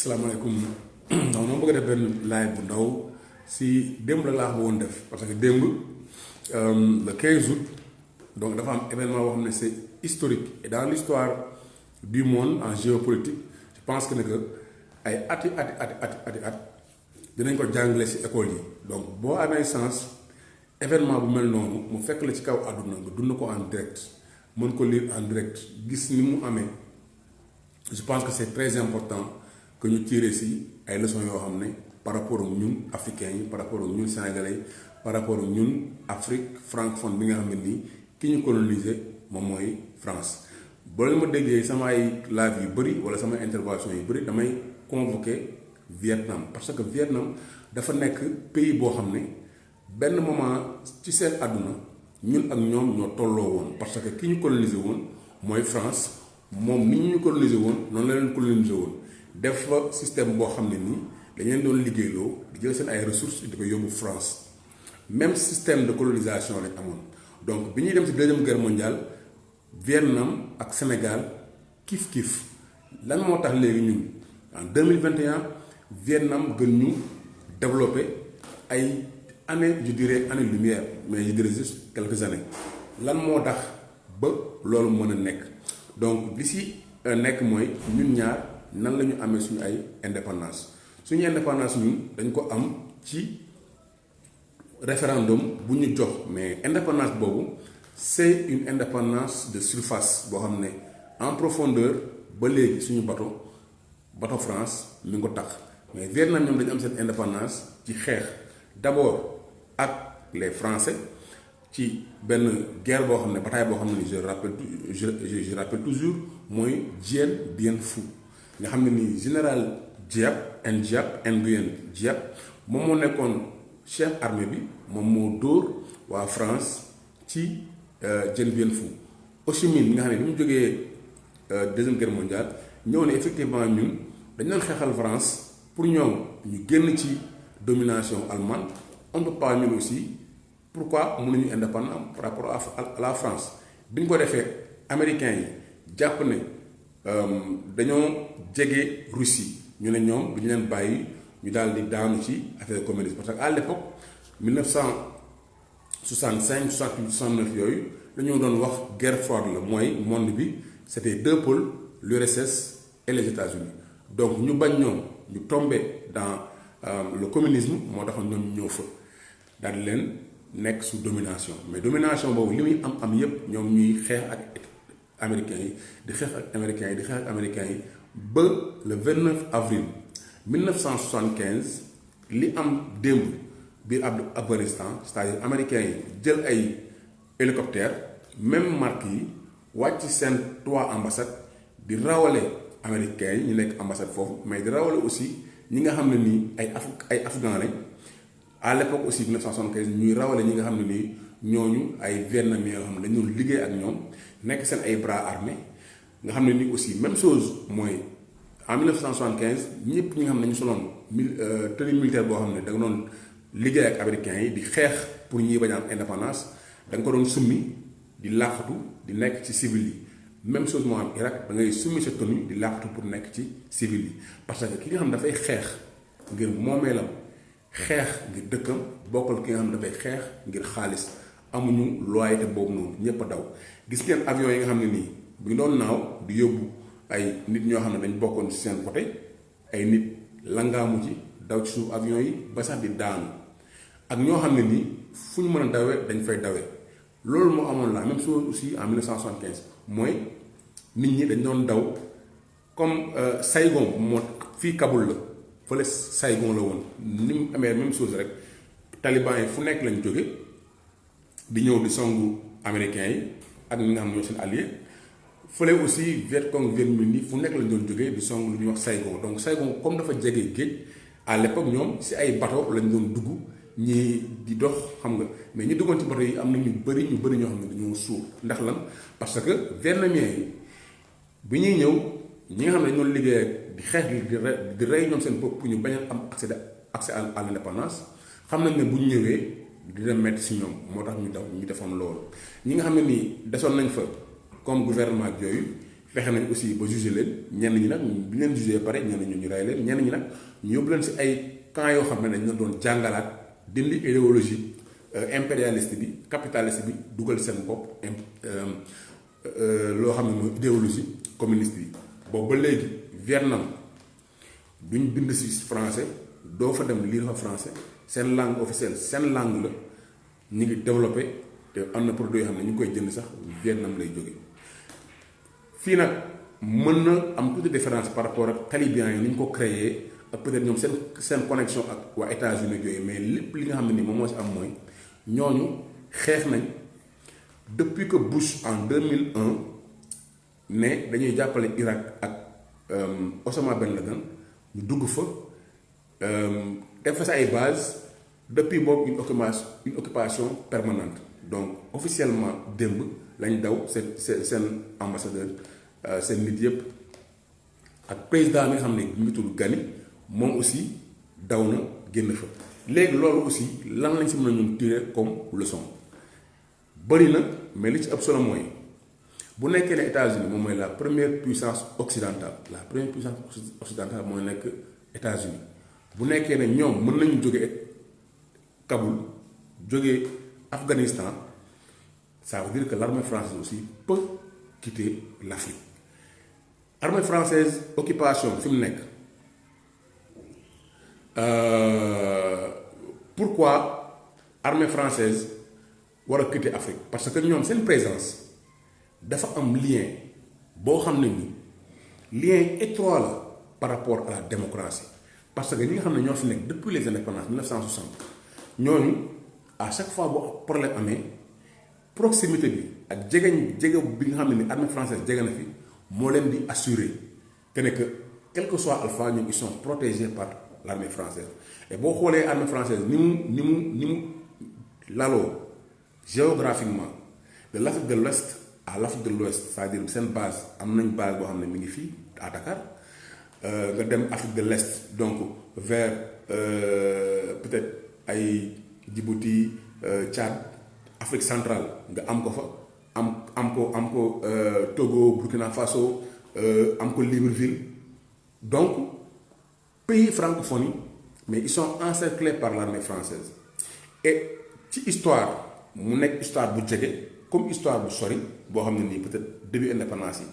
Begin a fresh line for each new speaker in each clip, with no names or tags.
asalaamaaleykum donc moom bëgg a def benn live bu ndaw si démb la laa bëggoon def parce que démb le 15 août donc dafa am événement boo xam ne c'est historique et dans l'histoire du monde en géopolitique je pense que ne que ay ati dinañ ko jàngale si école yi donc boo amee sens événement bu mel noonu mu fekk la ci kaw àdduna nga dund ko en direct mën ko lire en direct gis ni mu amee je pense que c'est très important que ñu tirer si ay leçons yoo xam ne par rapport ak ñun africains yi par rapport ak ñun sénégalais yi par rapport ak ñun Afrique francophone bi nga xam ne nii ki ñu colonisé moom mooy France. boo leen ma déggee sama ay live yu bëri wala sama intervention yu bëri damay convoquer Vietnam parce que Vietnam dafa nekk pays boo xam ne benn moment ci seen àdduna ñun ak ñoom ñoo tolloo woon parce que ki ñu colonisé woon mooy France moom ni ñu colonisé woon noonu la leen colonisé woon. def fa système boo xam ne nii dañ leen doon liggéeyloo di jël seen ay ressources di ko yóbbu France même système de colonisation lañ amoon donc bi ñuy dem ci deuxième guerre mondiale Vietnam ak Sénégal kiif lan moo tax léegi ñun en 2021 Vietnam gën ñu développé ay années je dirais année lumière mais je dirais juste quelques années lan moo tax ba loolu mën a nekk donc li si nekk mooy ñun ñaar. nan la ñu amee suñu ay indépendance suñu indépendance ñun dañ ko am ci référendum bu ñu jox mais indépendance boobu c'est une indépendance de surface boo xam ne en profondeur ba léegi suñu bateau France mi ngi ko tax mais Vietnam ñoom dañu am seen indépendance ci xeex d'abord ak les Français ci benn guerre boo xam ne bataille boo xam ne je rappelle toujours mooy Dien Bien Phu nga xam ne ni général Nguyen Diap moom moo nekkoon chef armée bi moom moo dóor waa France ci Dien Bien Phu. Ho Chi Minh nga xam ne bi mu jógee deuxième guerre mondiale ñëw ne effectivement ñun dañ doon xeexal France pour ñoom ñu génn ci domination allemande on ne peut pas ñun aussi pourquoi mënuñu indépendant par rapport à la France bi ñu ko defee américains yi jàpp ne. Dañoo jege Russie ñu ne ñoom du ñu leen bàyyi ñu daal di daanu ci affaire communisme parce que à l'époque 1965 68 69 yooyu dañoo doon wax guerre froide la mooy monde bi c'était deux pôles l'URSS et les États-Unis donc ñu bañ ñoom ñu tombé dans le communisme moo tax ñoom ñëw fa daal di leen nekk sous domination mais domination boobu li muy am yépp ñoom ñuy xeex ak américains yi di xeex ak américains yi ba le 29 avril 1975 li am démb biir Afghanistan c'est-à-dire américains yi jël ay hélicoptères même marque yi wàcc seen 3 ambassades di rawale américains yi ñu nekk ambassade foofu mais di rawale aussi ñi nga xam ne nii ay afghans lañ à l'époque aussi 1975 ñuy rawale ñi nga xam ne nii ñooñu ay vietnamiens yoo xam ne dañu doon liggéey ak ñoom nekk seen ay bras armés nga xam ne ni aussi même chose mooy en 1975 ñëpp ñi nga xam ne dañu soloon tenue militaire boo xam ne da nga doon liggéey ak américains yi di xeex pour ñuy bañ a am indépendance da nga ko doon summi di làqatu di nekk ci civil yi même chose moo am Irak da ngay summi sa tenue di làqatu pour nekk ci civil yi parce que ki nga xam ne dafay xeex ngir moomeelam xeex ngir dëkkam bokkal ki nga xam ne dafay xeex ngir xaalis amuñu loyauté boobu noonu ñëpp a daw gis ngeen avion yi nga xam ne nii bu ñu doon naaw di yóbbu ay nit ñoo xam ne dañ bokkoon ci seen côté ay nit langaamu ci daw ci suuf avion yi ba sax di daanu ak ñoo xam ne nii fu ñu mën a dawee dañ fay dawee loolu moo amoon la même chose aussi en 1975 mooy nit ñi dañ doon daw comme Saigon moo fii Kaboul la fële Saigon la woon ni mu amee même chose rek taliban yi fu nekk lañ jóge di ñëw di songu américains yi ak ñi nga xam ne ñoo seen allié fële aussi Vietcong Viet Minh yi fu nekk lañ doon jógee di songu lu ñuy wax Saigon donc Saigon comme dafa jege géej à l'époque ñoom si ay bateau lañ doon dugg ñi di dox xam nga mais ñi duggoon ci bateau yi am na ñu bëri ñoo xam ne dañoo suur ndax lan parce que vietnamiens yi bi ñuy ñëw ñi nga xam ne dañu doon liggéey di xeex di rey ñoom seen bopp pour ñu bañ a am accès à l'indépendance xam nañ ne bu ñu ñëwee. dina metti si ñoom moo tax ñu defoon loolu ñi nga xam ne nii desoon nañ fa comme gouvernement ak yooyu fexe nañ aussi ba jugé leen ñenn ñi nag bi leen jugé pare ñenn ñu rey leen ñenn ñi nag ñu yóbbu leen si ay camp yoo xam ne dañ leen doon jàngalaat dindi idéologie impérialiste bi capitaliste bi dugal seen bopp loo xam ne mooy idéologie communiste bi boobu ba léegi Vietnam duñ bind si français doo fa dem lire fa français seen langue officielle seen langue la ñu ngi développé te am na produit yoo xam ne ñu ngi koy jënd sax Vietnam lay jóge fii nag mën na am toute différence par rapport ak taliban yi ni ñu ko créé ak peut-être ñoom seen connexion ak waa États-Unis yooyu mais lépp li nga xam ne nii moom moo si am mooy ñooñu xeex nañ depuis que Bush en 2001 ne dañuy jàppale Irak ak Osama Ben Laden ñu dugg fa def fa sa ay base depuis boobu une occupation permanente donc officiellement démb lañ daw seen ambassadeur seen nit yëpp ak président bi nga xam ne mu ngi tudd Ghani moom aussi daw na génn fa léegi loolu aussi lan lañ si mën a ñun tirer comme leçon bëri na mais li ci ëpp solo mooy bu nekkee ne États-Unis moom mooy la première puissance occidentale mooy nekk États-Unis bu nekkee ne ñoom mën nañu jóge Kaboul jóge Afghanistan ça veut dire que l'armée française aussi peut quitter l'Afrique armée française occupation fi mu nekk pourquoi armée française war a quitter Afrique parce que ñoom seen présence dafa am lien boo xam ne ni lien étroit la par rapport à la démocratie parce que ñi nga xam ne ñoo fi nekk depuis les indépendances 1960 ñooñu à chaque fois bu problème amee proximité bi ak jege bi nga xam ne ni armée française jege na fi moo leen di assurer que ne que quel que soit alpha ñoom ils sont protégés par l'armée française et boo xoolee armée française ni mu laloo géographiquement de l'Afrique de l'Ouest à l'Afrique de l'Ouest c'est-à-dire seen base am nañ base boo xam ne mi ngi fii à Dakar nga dem Afrique de l'Est donc vers peut-être ay Djibouti Tchad Afrique centrale nga am ko fa am ko Togo Burkina Faso am ko Libreville donc pays francophonie mais ils sont encerclés par l'armée française et ci histoire mu nekk histoire bu jege comme histoire bu sori boo xam ne nii peut-être début indépendance yi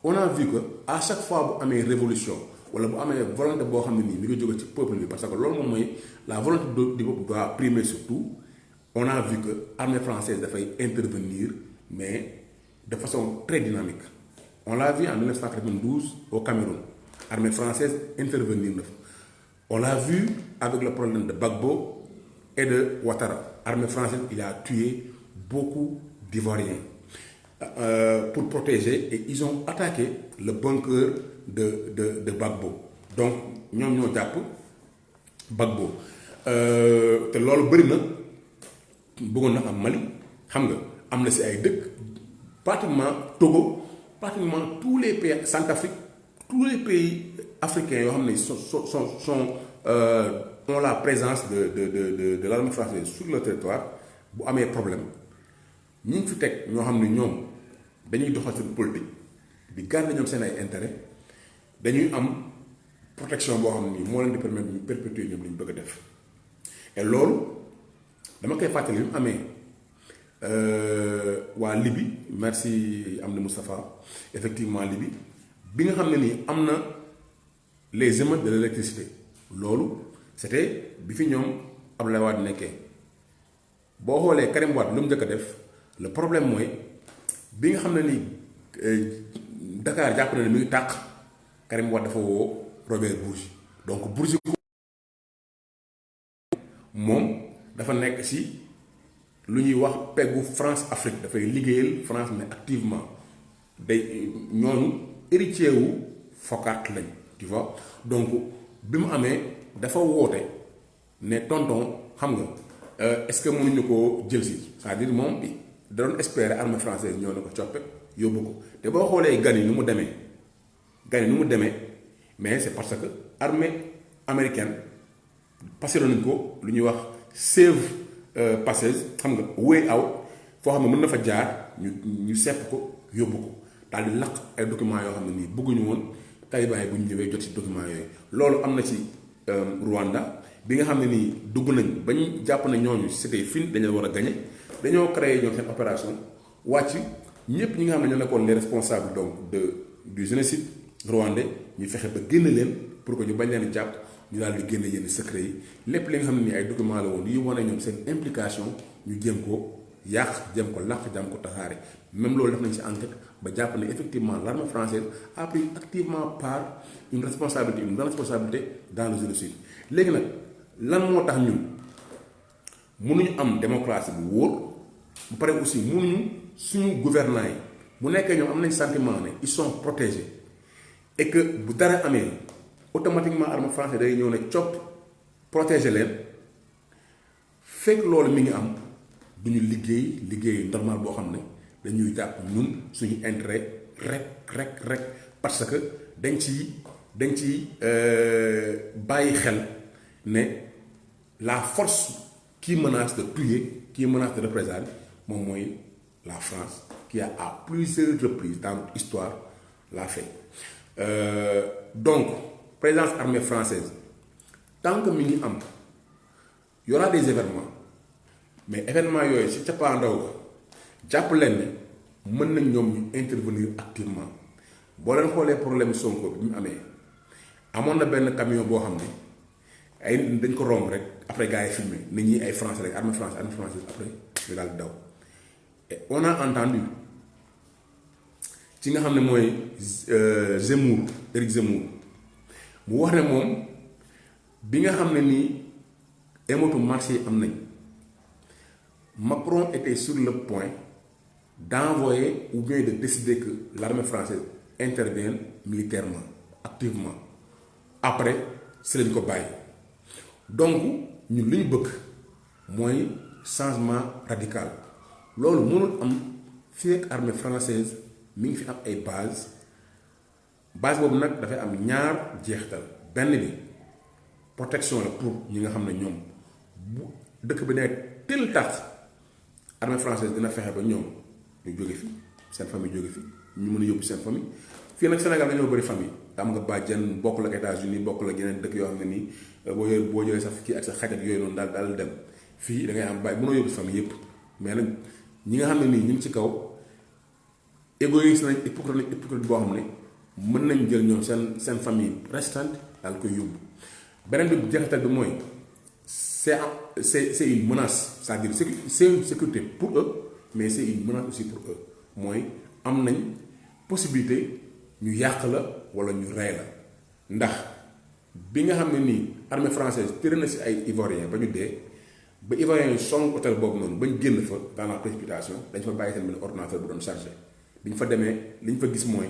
on a vu que à chaque fois bu amee révolution wala bu amee volonté boo xam ne nii mi ngi jóge ci peuple bi parce que loolu moom mooy la volonté du peuple doit primer surtout on a vu que armée française dafay intervenir mais de façon très dynamique on l'a vu en 1992 au Cameroun armée française intervenir na fa on l'a vu avec le problème de Gbagbo et de Ouattara armée française il a tué beaucoup d'Ivoiriens pour protéger et ils ont attaqué le bunker de Gbagbo donc ñoom ñoo jàpp Gbagbo te loolu bëri na bëggoon na am Mali xam nga am na si ay dëkk pratiquement Togo pratiquement tous les pays Centrafrique tous les pays africains yoo xam ne sont ont la présence de l'armée française sur le territoire bu amee problème ñi ngi fi teg ñoo xam ne ñoom dañuy doxal seen politique di garder ñoom seen ay intérêt dañuy am protection boo xam ne nii moo leen di permettre ñu perpétuer ñoom li ñu bëgg a def et loolu dama koy fàttali li mu amee waa Libye merci Amdi Moustapha effectivement Libye bi nga xam ne nii am na les émeutes de l'électricité loolu c'était bi fi ñoom Abdoulaye Wade nekkee boo xoolee Karim Wade lu mu njëkk a def le problème mooy bi nga xam ne ni Dakar jàpp na ne mi ngi tàq Karim Wade dafa woo Robert Bourgi donc Bourgi moom dafa nekk ci lu ñuy wax peggu France Afrique dafay liggéeyal France mais activement day ñooñu héritier wu Foccart lañ tu vois donc bi mu amee dafa woote ne tonton xam nga est-ce que mënuñu koo jël si c'est-à-dire moom da doon espérer armée française ñoo ne ko coppe yóbbu ko te boo xoolee Gani nu mu demee mais c'est parce que armée américaine passé nañ ko lu ñuy wax save passage xam nga way out foo xam ne mën na fa jaar ñu sepp ko yóbbu ko daal di laq ay documents yoo xam ne nii bëgguñu woon taliban yi bu ñu ñëwee jot ci documents yooyu. loolu am na ci Rwanda bi nga xam ne nii dugg nañ bañ jàpp ne ñooñu c'était fini dañu war a gagné dañoo créé ñoom seen opération wàcc ñëpp ñi nga xam ne ñoo nekkoon les responsables donc du génocide rwandais ñu fexe ba génn leen pour que ñu bañ leen jàpp ñu daal di génne yenn secret yi lépp li nga xam ne nii ay documents la woon yu wane ñoom seen implication ñu jéem ko yàq jéem ko làq jéem ko tasaare même loolu def nañ ci enquête ba jàpp ne effectivement l'armée française a pris activement part une grande responsabilité dans le génocide. léegi nag lan moo tax ñun mënuñu am démocratie bu wóor bu pare aussi mënuñu suñu gouvernants yi bu nekkee ñoom am nañ sentiment ne ils sont protégés et que bu dara amee automatiquement armée française day ñëw ne copp protéger leen fekk loolu mi ngi am duñu liggéey normal boo xam ne dañuy jàpp ñun suñu intérêt rek parce que dañ ci bàyyi xel ne la force qui menace de tuer qui menace de représailles moom mooy la France qui a à plusieurs reprises dans notre histoire l'a fait donc présence armée française tant que mi ngi am y aura des événements mais événements yooyu ci cappaandaw ga jàpp leen ne mën nañ ñoom ñu intervenir activement boo leen xoolee problème Sonko bi mu amee amoon na benn camion boo xam ne ay dañ ko romb rek après gars yi filmé nit ñi ay français rek armée française après ñu daal di daw et on a entendu ci nga xam ne mooy Zemmour Éric Zemmour mu wax ne moom bi nga xam ne nii émeute marché yi am nañ Macron était sur le point d'envoyer ou bien de décider que l'armée française intervienne militairement activement après si lañ ko bàyyi donc ñun li ñu bëgg mooy changement radical loolu mënul am fii ak armée française mi ngi fi am ay base boobu nag dafay am ñaar jeexital benn bi protection la pour ñi nga xam ne ñoom bu dëkk bi ne tel tax armée française dina fexe ba ñoom ñu jóge fi seen famille jóge fi ñu mën a yóbbu seen famille fii nag Sénégal dañoo bëri famille am nga bàjjen bokk la États-Unis bokk la yeneen dëkk yoo xam ne nii boo jëlee sax kii ak sa xaj ak yooyu noonu daal dem fii da ngay am bàyyi mënoo yóbbu famille yëpp mais nag ñi nga xam ne nii ñu ngi ci kaw égoïste nañ hypocrite boo xam ne mën nañ jël ñoom seen famille restante daal koy yóbbu beneen bi jeexital bi mooy c'est une menace c'est-à-dire c'est une sécurité pour eux mais c'est une menace aussi pour eux mooy am nañ possibilité ñu yàq la wala ñu rey la ndax bi nga xam ne nii armée française tëre na si ay ivoiriens ba ñu dee ba ivoiriens yi song hôtel boobu noonu ba ñu génn fa dans la précipitation dañ fa bàyyi seen benn ordinateur bu doon chargé bi ñu fa demee li ñu fa gis mooy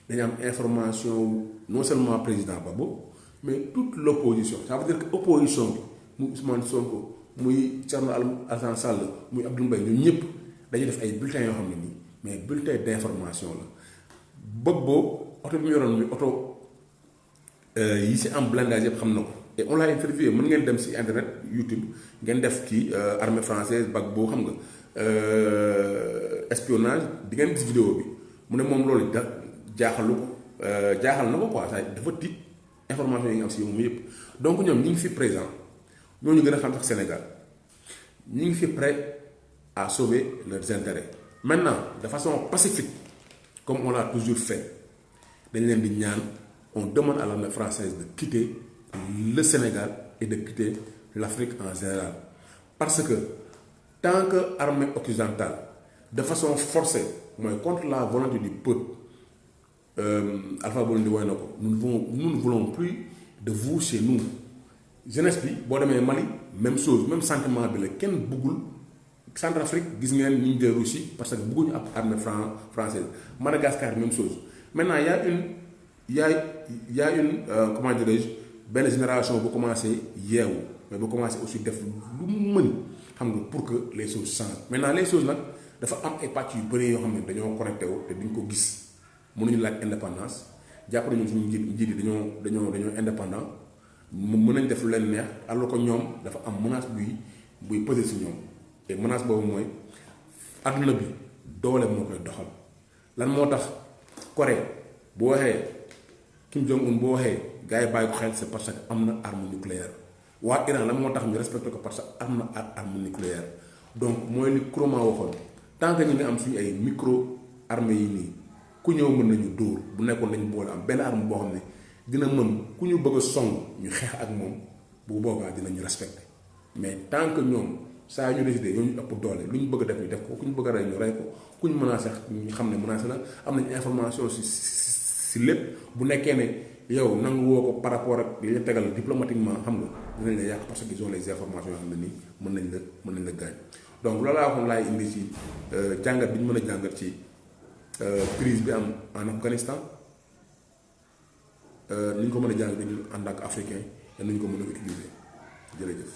dañu am information non seulement président Gbagbo mais toute l'opposition ça veut dire que opposition bi muy Ousmane Sonko muy Thierno Alassane Sall muy Abdoul Mbaye ñun ñëpp dañuy def ay bulletins yoo xam ne nii mais bulletin d'information la Gbagbo oto bi mu yoroon muy oto yi si am blindage yëpp xam na ko et on l'a interviewé mën ngeen dem si internet YouTube ngeen def kii armée française Gbagbo xam nga espionnage di ngeen gis vidéo bi mu ne moom loolu jaaxal na ko quoi dafa tiit information yi nga am si moom yëpp donc ñoom ñi ngi fi présent ñooñu gën a xam sax Sénégal ñi ngi fi prêt à sauver leurs intérêts maintenant de façon pacifique comme on l'a toujours fait dañ leen di ñaan on demande à l'armée française de quitter le Sénégal et de quitter l'Afrique en général parce que tant que armée occidentale de façon forcée mooy contre la volonté du peuple Alpha Blondy woy na ko nous ne voulons plus de vous chez nous jeunesse bi boo demee Mali même chose même sentiment bi la kenn bëggul Centrafrique gis ngeen ñu jël Russie parce que bëgguñu ab armée française Madagascar même chose maintenant y a une comment dirais-je benn génération bu commencé yeewu mais bu commencé aussi def lu mu mën xam nga pour que les choses changent maintenant les choses nag dafa am ay pàcc yu bëri yoo xam ne dañoo connecté wu te duñ ko gis mënuñu laaj indépendance jàpp nañu suñu njiit yi dañoo indépendant mën nañ def lu leen neex alors que ñoom dafa am menace buy peser si ñoom te menace boobu mooy adduna bi doole moo koy doxal lan moo tax Corée bu waxee Kim Jong Un bu waxee gars yi bàyyi ko xel c'est parce que am na arme nucléaire waa Iran lan moo tax ñu respecté ko parce que am na arme nucléaire donc mooy li Nkrumah waxoon tant que ñu ngi am suñu ay micro armée yi nii ku ñëw mën nañu dóor bu nekkoon nañu boole am benn arme boo xam ne dina mën ku ñu bëgg a song ñu xeex ak moom bu boobaa dinañu respecté mais tant que ñoom saa ñu décidé ñoo ñu ëpp doole lu ñu bëgg a def ñu def ko ku ñu bëgg a rey ñu rey ko ku ñu menacé ñu xam ne menacé na am nañu information si lépp bu nekkee ne yow nangu woo ko par rapport ak li ñu tegal diplomatiquement xam nga dinañ la yàq parce que ils ont les informations yoo xam ne nii mën nañ la gaañ donc loolu laa waxoon laay indi ci jàngat bi ñu mën a jàngat ci crise bi am en Afghanistan ni ñu ko mën a jàng dañu en tant qu'africain te ni ñu ko mën a utiliser jërëjëf.